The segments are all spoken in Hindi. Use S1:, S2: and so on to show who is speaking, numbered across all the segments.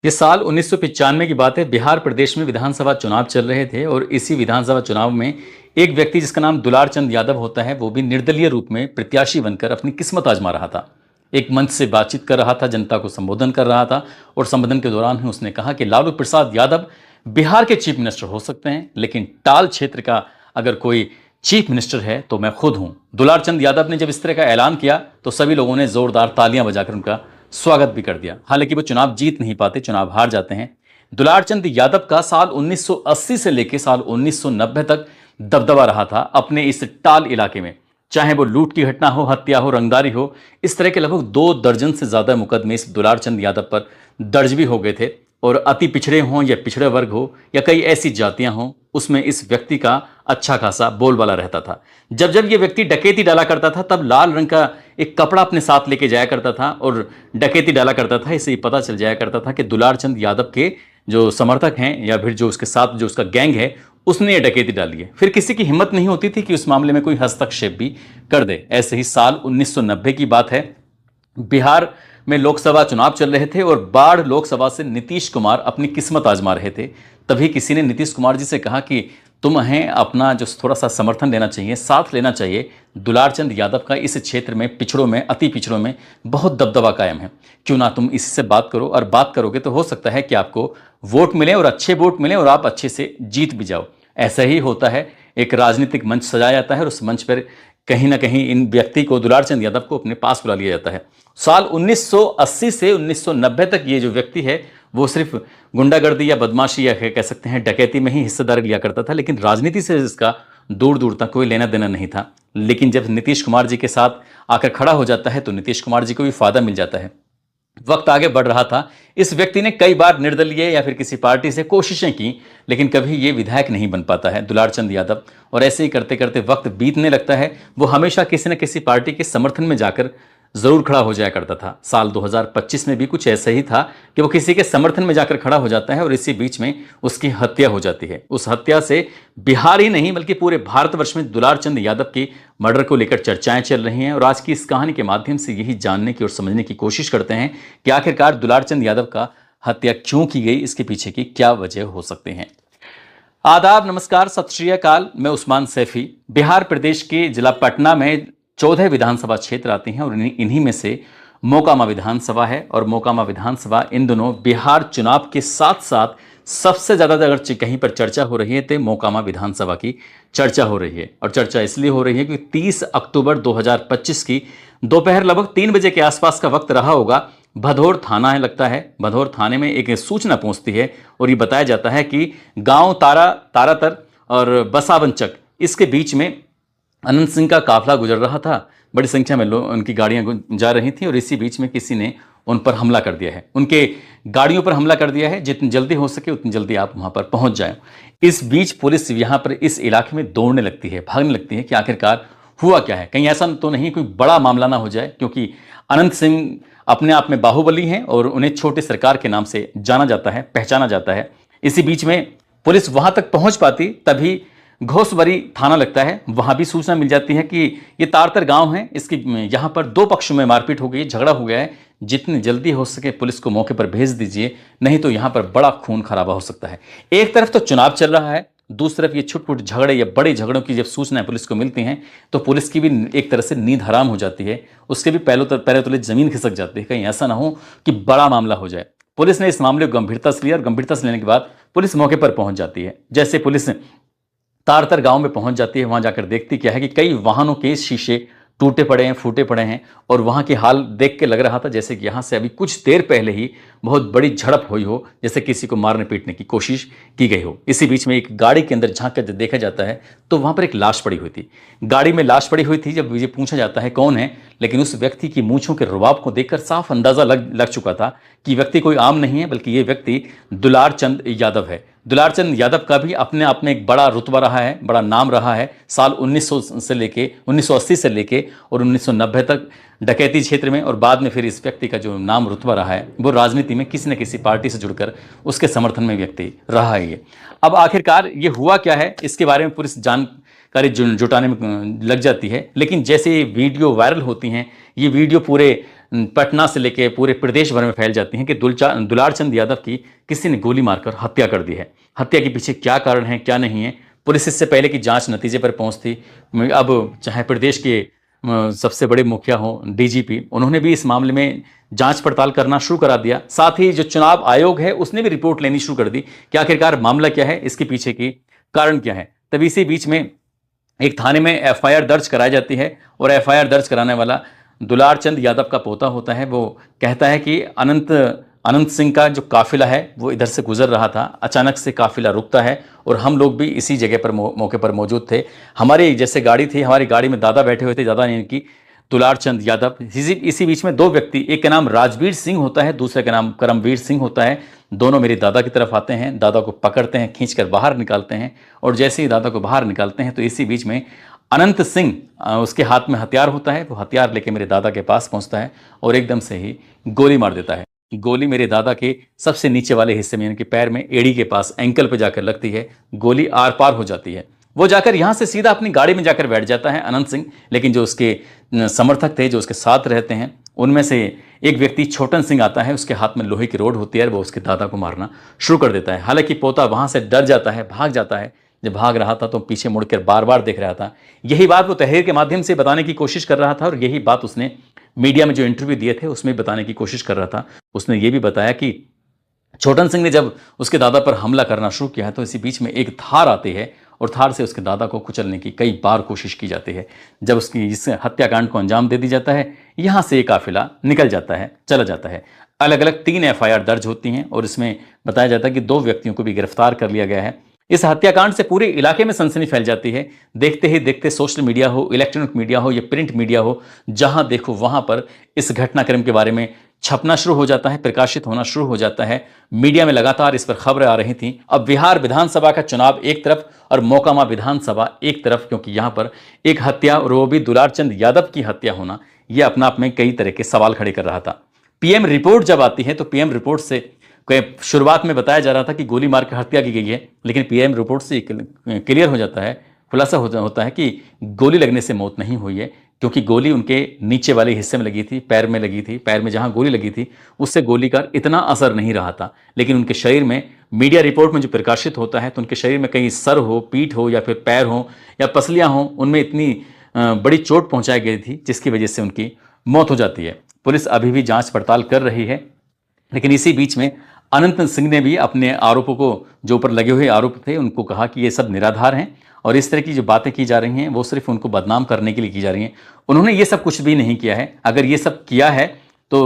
S1: ये साल 1995 की बात है। बिहार प्रदेश में विधानसभा चुनाव चल रहे थे और इसी विधानसभा चुनाव में एक व्यक्ति जिसका नाम दुलार चंद यादव होता है, वो भी निर्दलीय रूप में प्रत्याशी बनकर अपनी किस्मत आजमा रहा था। एक मंच से बातचीत कर रहा था, जनता को संबोधन कर रहा था और संबोधन के दौरान ही उसने कहा कि लालू प्रसाद यादव बिहार के चीफ मिनिस्टर हो सकते हैं, लेकिन टाल क्षेत्र का अगर कोई चीफ मिनिस्टर है तो मैं खुद हूं। दुलार चंद यादव ने जब इस तरह का ऐलान किया तो सभी लोगों ने जोरदार तालियां बजाकर उनका स्वागत भी कर दिया। हालांकि वो चुनाव जीत नहीं पाते, चुनाव हार जाते हैं। दुलार चंद यादव का साल 1980 से लेकर साल 1990 तक दबदबा रहा था अपने इस टाल इलाके में। चाहे वो लूट की घटना हो, हत्या हो, रंगदारी हो, इस तरह के लगभग 2 दर्जन से ज्यादा मुकदमे इस दुलार चंद यादव पर दर्ज भी हो गए थे। और अति पिछड़े हों या पिछड़े वर्ग हो या कई ऐसी जातियां हों, उसमें इस व्यक्ति का अच्छा खासा बोलबाला रहता था। जब जब ये व्यक्ति डकैती डाला करता था तब लाल रंग का एक कपड़ा अपने साथ लेके जाया करता था और डकैती डाला करता था। इससे पता चल जाया करता था कि दुलार चंद यादव के जो समर्थक हैं या फिर जो उसके साथ जो उसका गैंग है, उसने ये डकैती डाली है। फिर किसी की हिम्मत नहीं होती थी कि उस मामले में कोई हस्तक्षेप भी कर दे। ऐसे ही साल 1990 की बात है। बिहार में लोकसभा चुनाव चल रहे थे और बाढ़ लोकसभा से नीतीश कुमार अपनी किस्मत आजमा रहे थे। तभी किसी ने नीतीश कुमार जी से कहा कि तुम्हें अपना जो थोड़ा सा समर्थन देना चाहिए, साथ लेना चाहिए। दुलार चंद यादव का इस क्षेत्र में पिछड़ों में, अति पिछड़ों में बहुत दबदबा कायम है। क्यों ना तुम इससे बात करो, और बात करोगे तो हो सकता है कि आपको वोट मिले और अच्छे वोट मिले और आप अच्छे से जीत भी जाओ। ऐसा ही होता है, एक राजनीतिक मंच सजाया जाता है और उस मंच पर कहीं ना कहीं इन व्यक्ति को, दुलार चंद यादव को अपने पास बुला लिया जाता है। साल 1980 से 1990 तक ये जो व्यक्ति है वो सिर्फ गुंडागर्दी या बदमाशी या कह सकते हैं डकैती में ही हिस्सेदारी लिया करता था, लेकिन राजनीति से इसका दूर दूर तक कोई लेना देना नहीं था। लेकिन जब नीतीश कुमार जी के साथ आकर खड़ा हो जाता है तो नीतीश कुमार जी को भी फायदा मिल जाता है। वक्त आगे बढ़ रहा था। इस व्यक्ति ने कई बार निर्दलीय या फिर किसी पार्टी से कोशिशें की, लेकिन कभी ये विधायक नहीं बन पाता है दुलार चंद यादव। और ऐसे ही करते करते वक्त बीतने लगता है। वो हमेशा किसी न किसी पार्टी के समर्थन में जाकर जरूर खड़ा हो जाया करता था। साल 2025 में भी कुछ ऐसा ही था कि वो किसी के समर्थन में जाकर खड़ा हो जाता है और इसी बीच में उसकी हत्या हो जाती है। उस हत्या से बिहार ही नहीं बल्कि पूरे भारतवर्ष में दुलार चंद यादव की मर्डर को लेकर चर्चाएं चल रही हैं। और आज की इस कहानी के माध्यम से यही जानने की और समझने की कोशिश करते हैं कि आखिरकार दुलार चंद यादव का हत्या क्यों की गई, इसके पीछे की क्या वजह हो सकते हैं। आदाब, नमस्कार, सत श्री अकाल। मैं उस्मान सैफी। बिहार प्रदेश के जिला पटना में 14 विधानसभा क्षेत्र आती हैं और इन्हीं में से मोकामा विधानसभा है। और मोकामा विधानसभा इन दिनों बिहार चुनाव के साथ साथ सबसे ज्यादा अगर कहीं पर चर्चा हो रही है तो मोकामा विधानसभा की चर्चा हो रही है। और चर्चा इसलिए हो रही है कि 30 अक्टूबर 2025 की दोपहर लगभग 3 बजे के आसपास का वक्त रहा होगा। भदौर थाना है, लगता है भदौर थाने में एक सूचना पहुंचती है और ये बताया जाता है कि गांव तारातर और बसावंचक, इसके बीच में अनंत सिंह का काफिला गुजर रहा था। बड़ी संख्या में लोग, उनकी गाड़ियां जा रही थी और इसी बीच में किसी ने उन पर हमला कर दिया है, उनके गाड़ियों पर हमला कर दिया है। जितनी जल्दी हो सके उतनी जल्दी आप वहां पर पहुंच जाएं। इस बीच पुलिस यहां पर इस इलाके में दौड़ने लगती है, भागने लगती है कि आखिरकार हुआ क्या है, कहीं ऐसा तो नहीं कोई बड़ा मामला ना हो जाए। क्योंकि अनंत सिंह अपने आप में बाहुबली हैं और उन्हें छोटे सरकार के नाम से जाना जाता है, पहचाना जाता है। इसी बीच में पुलिस वहां तक पहुंच पाती तभी घोसवरी थाना लगता है, वहां भी सूचना मिल जाती है कि ये तारतर गांव है, इसकी यहां पर 2 पक्षों में मारपीट हो गई, झगड़ा हो गया है। जितनी जल्दी हो सके पुलिस को मौके पर भेज दीजिए, नहीं तो यहां पर बड़ा खून खराबा हो सकता है। एक तरफ तो चुनाव चल रहा है, दूसरी तरफ ये छुटपुट झगड़े या बड़े झगड़ों की जब सूचनाएं पुलिस को मिलती हैं तो पुलिस की भी एक तरह से नींद हराम हो जाती है, उसके भी पैरों तले जमीन खिसक जाती है। कहीं ऐसा ना हो कि बड़ा मामला हो जाए। पुलिस ने इस मामले को गंभीरता से लिया और गंभीरता से लेने के बाद पुलिस मौके पर पहुंच जाती है। जैसे पुलिस तारतर गांव में पहुंच जाती है, वहां जाकर देखती क्या है कि कई वाहनों के शीशे टूटे पड़े हैं, फूटे पड़े हैं। और वहां की हाल देख के लग रहा था जैसे कि यहां से अभी कुछ देर पहले ही बहुत बड़ी झड़प हुई हो, जैसे किसी को मारने पीटने की कोशिश की गई हो। इसी बीच में एक गाड़ी के अंदर झांक कर जब देखा जाता है तो वहां पर एक लाश पड़ी हुई थी। गाड़ी में लाश पड़ी हुई थी। जब ये पूछा जाता है कौन है, लेकिन उस व्यक्ति की मूंछों के रुबाब को देखकर साफ अंदाजा लग चुका था कि व्यक्ति कोई आम नहीं है, बल्कि ये व्यक्ति दुलार चंद यादव है। दुलार चंद यादव का भी अपने आप में एक बड़ा रुतबा रहा है, बड़ा नाम रहा है। साल 1980 से लेके और 1990 तक डकैती क्षेत्र में, और बाद में फिर इस व्यक्ति का जो नाम रुतबा रहा है वो राजनीति में किसी न किसी पार्टी से जुड़कर उसके समर्थन में व्यक्ति रहा है। ये अब आखिरकार ये हुआ क्या है, इसके बारे में पुलिस कार्य जुटाने में लग जाती है। लेकिन जैसे ये वीडियो वायरल होती हैं, ये वीडियो पूरे पटना से लेकर पूरे प्रदेश भर में फैल जाती हैं कि दुलार चंद यादव की किसी ने गोली मारकर हत्या कर दी है। हत्या के पीछे क्या कारण है, क्या नहीं है, पुलिस इससे पहले कि जांच नतीजे पर पहुंचती, अब चाहे प्रदेश के सबसे बड़े मुखिया हो डीजीपी, उन्होंने भी इस मामले में जांच पड़ताल करना शुरू करा दिया। साथ ही जो चुनाव आयोग है उसने भी रिपोर्ट लेनी शुरू कर दी कि आखिरकार मामला क्या है, इसके पीछे की कारण क्या है। तभी इसी बीच में एक थाने में एफआईआर दर्ज कराई जाती है और एफआईआर दर्ज कराने वाला दुलार चंद यादव का पोता होता है। वो कहता है कि अनंत सिंह का जो काफिला है वो इधर से गुजर रहा था, अचानक से काफिला रुकता है और हम लोग भी इसी जगह पर मौके पर मौजूद थे। हमारी जैसे गाड़ी थी, हमारी गाड़ी में दादा बैठे हुए थे, दादा ने इनकी दुलार चंद यादव। इसी बीच में दो व्यक्ति, एक का नाम राजवीर सिंह होता है, दूसरे का नाम करमवीर सिंह होता है। दोनों मेरे दादा की तरफ आते हैं, दादा को पकड़ते हैं, खींचकर बाहर निकालते हैं और जैसे ही दादा को बाहर निकालते हैं तो इसी बीच में अनंत सिंह, उसके हाथ में हथियार होता है, वो हथियार लेके मेरे दादा के पास पहुंचता है और एकदम से ही गोली मार देता है। गोली मेरे दादा के सबसे नीचे वाले हिस्से में, यानी पैर में एड़ी के पास एंकल पे जाकर लगती है। गोली आर पार हो जाती है। वो जाकर यहां से सीधा अपनी गाड़ी में जाकर बैठ जाता है अनंत सिंह। लेकिन जो उसके समर्थक थे, जो उसके साथ रहते हैं, उनमें से एक व्यक्ति छोटन सिंह आता है, उसके हाथ में लोहे की रोड होती है, वो उसके दादा को मारना शुरू कर देता है। हालांकि पोता वहां से डर जाता है, भाग जाता है। जब भाग रहा था तो पीछे मुड़कर बार बार देख रहा था। यही बात वो तहरीर के माध्यम से बताने की कोशिश कर रहा था और यही बात उसने मीडिया में जो इंटरव्यू दिए थे उसमें बताने की कोशिश कर रहा था। उसने ये भी बताया कि छोटन सिंह ने जब उसके दादा पर हमला करना शुरू किया है तो इसी बीच में एक थार आती है और थार से उसके दादा को कुचलने की कई बार कोशिश की जाती है। जब उसकी इस हत्याकांड को अंजाम दे दी जाता है, यहां से एक काफिला निकल जाता है, चला जाता है। अलग अलग 3 एफआईआर दर्ज होती हैं और इसमें बताया जाता है कि 2 व्यक्तियों को भी गिरफ्तार कर लिया गया है। इस हत्याकांड से पूरे इलाके में सनसनी फैल जाती है। देखते ही देखते सोशल मीडिया हो, इलेक्ट्रॉनिक मीडिया हो या प्रिंट मीडिया हो, जहां देखो वहां पर इस घटनाक्रम के बारे में छपना शुरू हो जाता है, प्रकाशित होना शुरू हो जाता है। मीडिया में लगातार इस पर खबरें आ रही थीं। अब बिहार विधानसभा का चुनाव एक तरफ और मोकामा विधानसभा एक तरफ, क्योंकि यहां पर एक हत्या और वो भी दुलार चंद यादव की हत्या होना, यह अपना आप में कई तरह के सवाल खड़े कर रहा था। पीएम रिपोर्ट जब आती है तो पीएम रिपोर्ट से शुरुआत में बताया जा रहा था कि गोली मार कर हत्या की गई है, लेकिन पीएम रिपोर्ट से क्लियर हो जाता है, खुलासा होता है कि गोली लगने से मौत नहीं हुई है, क्योंकि गोली उनके नीचे वाले हिस्से में लगी थी, पैर में लगी थी। पैर में जहां गोली लगी थी उससे गोली का इतना असर नहीं रहा था, लेकिन उनके शरीर में, मीडिया रिपोर्ट में जो प्रकाशित होता है, तो उनके शरीर में कहीं सर हो, पीठ हो या फिर पैर हो या पसलियां हो, उनमें इतनी बड़ी चोट पहुंचाई गई थी जिसकी वजह से उनकी मौत हो जाती है। पुलिस अभी भी जांच पड़ताल कर रही है, लेकिन इसी बीच में अनंत सिंह ने भी अपने आरोपों को, जो ऊपर लगे हुए आरोप थे, उनको कहा कि ये सब निराधार हैं और इस तरह की जो बातें की जा रही हैं वो सिर्फ उनको बदनाम करने के लिए की जा रही हैं। उन्होंने ये सब कुछ भी नहीं किया है। अगर ये सब किया है तो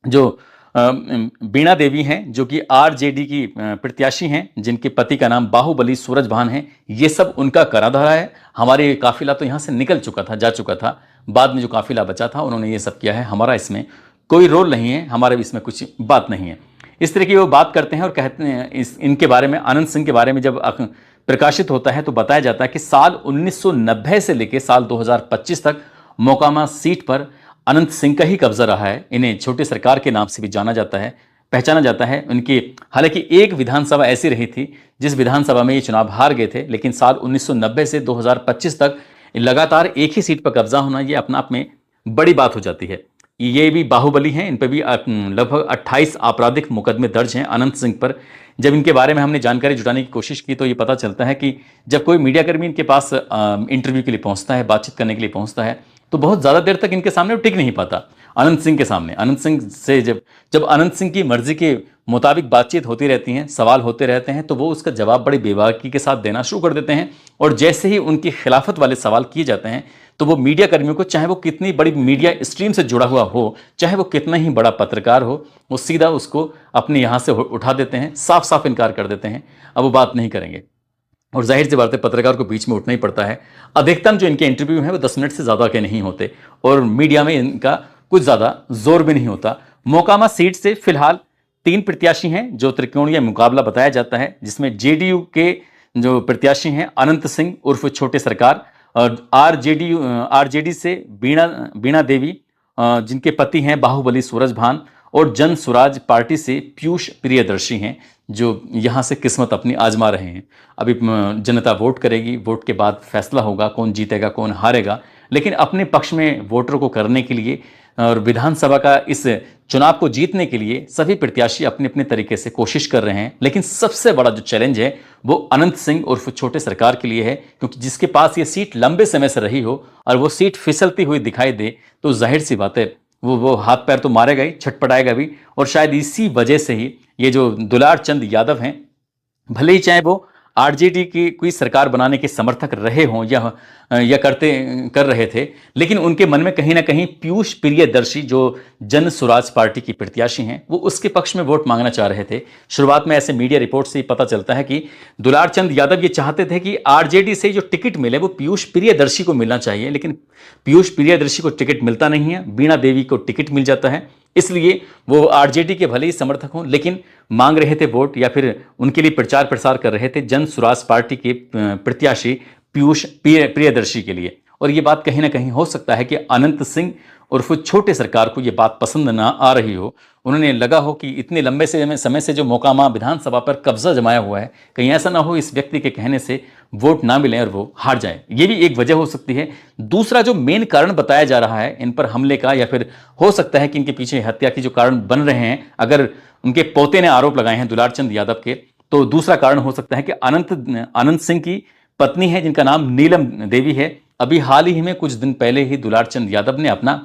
S1: जो बीणा देवी हैं, जो कि आरजेडी की प्रत्याशी हैं, जिनके पति का नाम बाहुबली सूरजभान है, ये सब उनका करा धरा है। हमारे काफिला तो यहाँ से निकल चुका था, जा चुका था। बाद में जो काफिला बचा था उन्होंने ये सब किया है, हमारा इसमें कोई रोल नहीं है, हमारे इसमें कुछ बात नहीं है। इस तरह की वो बात करते हैं और कहते हैं इनके बारे में, अनंत सिंह के बारे में जब प्रकाशित होता है तो बताया जाता है कि साल 1990 से लेकर साल 2025 तक मोकामा सीट पर अनंत सिंह का ही कब्जा रहा है। इन्हें छोटी सरकार के नाम से भी जाना जाता है, पहचाना जाता है। उनकी हालांकि एक विधानसभा ऐसी रही थी जिस विधानसभा में ये चुनाव हार गए थे, लेकिन साल 1990 से 2025 तक लगातार एक ही सीट पर कब्जा होना, ये अपना आप में बड़ी बात हो जाती है। ये भी बाहुबली हैं, इन पर भी लगभग 28 आपराधिक मुकदमे दर्ज हैं अनंत सिंह पर। जब इनके बारे में हमने जानकारी जुटाने की कोशिश की तो ये पता चलता है कि जब कोई मीडियाकर्मी इनके पास इंटरव्यू के लिए पहुंचता है, बातचीत करने के लिए पहुंचता है, तो बहुत ज़्यादा देर तक इनके सामने वो टिक नहीं पाता। अनंत सिंह के सामने, अनंत सिंह से जब अनंत सिंह की मर्जी के मुताबिक बातचीत होती रहती हैं, सवाल होते रहते हैं, तो वो उसका जवाब बड़ी बेबाकी के साथ देना शुरू कर देते हैं। और जैसे ही उनकी खिलाफत वाले सवाल किए जाते हैं तो वो मीडिया कर्मियों को, चाहे वो कितनी बड़ी मीडिया स्ट्रीम से जुड़ा हुआ हो, चाहे वो कितना ही बड़ा पत्रकार हो, वो सीधा उसको अपने यहाँ से उठा देते हैं, साफ साफ इनकार कर देते हैं, अब वो बात नहीं करेंगे। और जाहिर सी बात है, पत्रकार को बीच में उठना ही पड़ता है। अधिकतम जो इनके इंटरव्यू हैं वो 10 मिनट से ज़्यादा के नहीं होते और मीडिया में इनका कुछ ज़्यादा जोर भी नहीं होता। मोकामा सीट से फिलहाल 3 प्रत्याशी हैं जो त्रिकोणीय मुकाबला बताया जाता है, जिसमें जेडीयू के जो प्रत्याशी हैं अनंत सिंह उर्फ छोटे सरकार, और आरजेडी से बीणा देवी, जिनके पति हैं बाहुबली सूरजभान, और जन स्वराज पार्टी से पीयूष प्रियदर्शी हैं, जो यहाँ से किस्मत अपनी आजमा रहे हैं। अभी जनता वोट करेगी, वोट के बाद फैसला होगा कौन जीतेगा कौन हारेगा, लेकिन अपने पक्ष में वोटरों को करने के लिए और विधानसभा का इस चुनाव को जीतने के लिए सभी प्रत्याशी अपने अपने तरीके से कोशिश कर रहे हैं। लेकिन सबसे बड़ा जो चैलेंज है वो अनंत सिंह उर्फ छोटे सरकार के लिए है, क्योंकि जिसके पास ये सीट लंबे समय से रही हो और वो सीट फिसलती हुई दिखाई दे तो जाहिर सी बात है वो हाथ पैर तो मारेगा ही, छटपटाएगा भी। और शायद इसी वजह से ही ये जो दुलार चंद यादव हैं, भले ही चाहे वो आरजेडी की कोई सरकार बनाने के समर्थक रहे हों या कर रहे थे, लेकिन उनके मन में कहीं ना कहीं पीयूष प्रियदर्शी जो जन स्वराज पार्टी की प्रत्याशी हैं, वो उसके पक्ष में वोट मांगना चाह रहे थे। शुरुआत में ऐसे मीडिया रिपोर्ट से पता चलता है कि दुलार चंद यादव ये चाहते थे कि आरजेडी से जो टिकट मिले वो पीयूष प्रियदर्शी को मिलना चाहिए, लेकिन पीयूष प्रियदर्शी को टिकट मिलता नहीं है, बीणा देवी को टिकट मिल जाता है। इसलिए वो आरजेडी के भले ही समर्थक हों, लेकिन मांग रहे थे वोट या फिर उनके लिए प्रचार प्रसार कर रहे थे जन स्वराज पार्टी के प्रत्याशी पीयूष प्रियदर्शी के लिए। और ये बात कहीं ना कहीं हो सकता है कि अनंत सिंह उर्फ छोटे सरकार को ये बात पसंद ना आ रही हो। उन्होंने लगा हो कि इतने लंबे समय से जो मोकामा विधानसभा पर कब्जा जमाया हुआ है, कहीं ऐसा ना हो इस व्यक्ति के कहने से वोट ना मिले और वो हार जाए। ये भी एक वजह हो सकती है। दूसरा जो मेन कारण बताया जा रहा है इन पर हमले का, या फिर हो सकता है कि इनके पीछे हत्या के जो कारण बन रहे हैं, अगर उनके पोते ने आरोप लगाए हैं दुलार चंद यादव के, तो दूसरा कारण हो सकता है कि अनंत सिंह की पत्नी है जिनका नाम नीलम देवी है। अभी हाल ही में कुछ दिन पहले ही दुलार चंद यादव ने अपना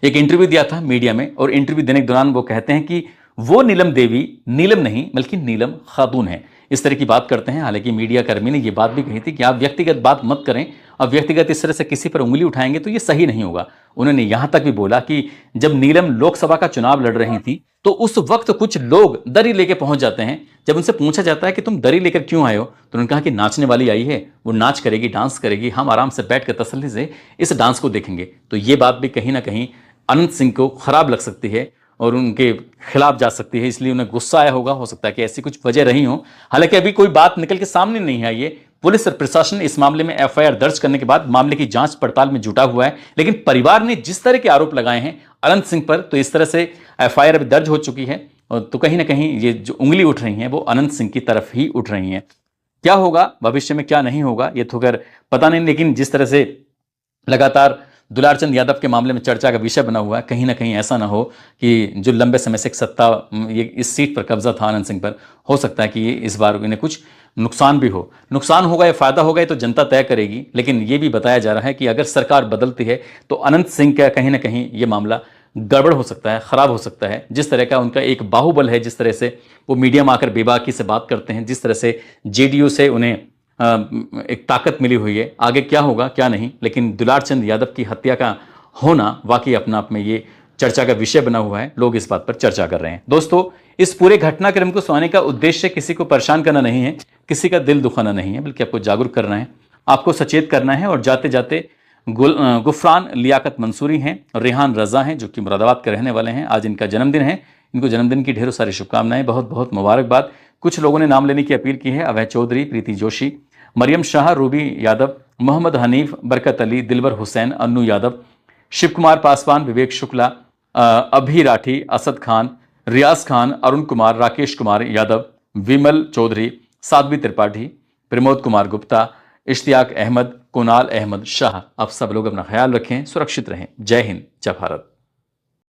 S1: एक इंटरव्यू दिया था मीडिया में, और इंटरव्यू देने के दौरान वो कहते हैं कि वो नीलम देवी नीलम नहीं बल्कि नीलम खातून है, इस तरह की बात करते हैं। हालांकि मीडिया कर्मी ने ये बात भी कही थी कि आप व्यक्तिगत बात मत करें, और व्यक्तिगत इस तरह से किसी पर उंगली उठाएंगे तो ये सही नहीं होगा। उन्होंने यहां तक भी बोला कि जब नीलम लोकसभा का चुनाव लड़ रही थी तो उस वक्त कुछ लोग दरी लेके पहुंच जाते हैं। जब उनसे पूछा जाता है कि तुम दरी लेकर क्यों आए हो, तो उन्होंने कहा कि नाचने वाली आई है, वो नाच करेगी, डांस करेगी, हम आराम से बैठ कर तसल्ली से इस डांस को देखेंगे। तो ये बात भी कहीं ना कहीं अनंत सिंह को खराब लग सकती है और उनके खिलाफ जा सकती है, इसलिए उन्हें गुस्सा आया होगा। हो सकता है कि ऐसी कुछ वजह रही हो। हालांकि अभी कोई बात निकल के सामने नहीं आई है। पुलिस और प्रशासन इस मामले में एफआईआर दर्ज करने के बाद मामले की जांच पड़ताल में जुटा हुआ है, लेकिन परिवार ने जिस तरह के आरोप लगाए हैं अनंत सिंह पर, तो इस तरह से एफआईआर अभी दर्ज हो चुकी है, और तो कहीं ना कहीं ये जो उंगली उठ रही है वो अनंत सिंह की तरफ ही उठ रही है। क्या होगा भविष्य में क्या नहीं होगा ये तो खैर पता नहीं, लेकिन जिस तरह से लगातार दुलार चंद यादव के मामले में चर्चा का विषय बना हुआ है, कहीं ना कहीं ऐसा ना हो कि जो लंबे समय से एक सत्ता ये इस सीट पर कब्जा था अनंत सिंह पर, हो सकता है कि इस बार इन्हें कुछ नुकसान भी हो। नुकसान होगा या फायदा होगा ये तो जनता तय करेगी, लेकिन ये भी बताया जा रहा है कि अगर सरकार बदलती है तो अनंत सिंह का कहीं ना कहीं ये मामला गड़बड़ हो सकता है, खराब हो सकता है। जिस तरह का उनका एक बाहुबल है, जिस तरह से वो मीडिया में आकर बेबाकी से बात करते हैं, जिस तरह से जेडीयू से उन्हें एक ताकत मिली हुई है, आगे क्या होगा क्या नहीं, लेकिन दुलार चंद यादव की हत्या का होना वाकई अपना आप में ये चर्चा का विषय बना हुआ है। लोग इस बात पर चर्चा कर रहे हैं। दोस्तों, इस पूरे घटनाक्रम को सुनाने का उद्देश्य किसी को परेशान करना नहीं है, किसी का दिल दुखाना नहीं है, बल्कि आपको जागरूक करना है, आपको सचेत करना है। और जाते जाते गुफरान लियाकत मंसूरी हैं और रेहान रजा हैं, जो कि मुरादाबाद के रहने वाले हैं। आज इनका जन्मदिन है, इनको जन्मदिन की ढेरों सारी शुभकामनाएं, बहुत बहुत मुबारकबाद। कुछ लोगों ने नाम लेने की अपील की है। अभय चौधरी, प्रीति जोशी, मरियम शाह, रूबी यादव, मोहम्मद हनीफ, बरकत अली, दिलबर हुसैन, अन्नू यादव, शिव कुमार पासवान, विवेक शुक्ला, अभी राठी, असद खान, रियाज खान, अरुण कुमार, राकेश कुमार यादव, विमल चौधरी, साध्वी त्रिपाठी, प्रमोद कुमार गुप्ता, इश्तियाक अहमद, कुणाल अहमद शाह। आप सब लोग अपना ख्याल रखें, सुरक्षित रहें। जय हिंद, जय भारत।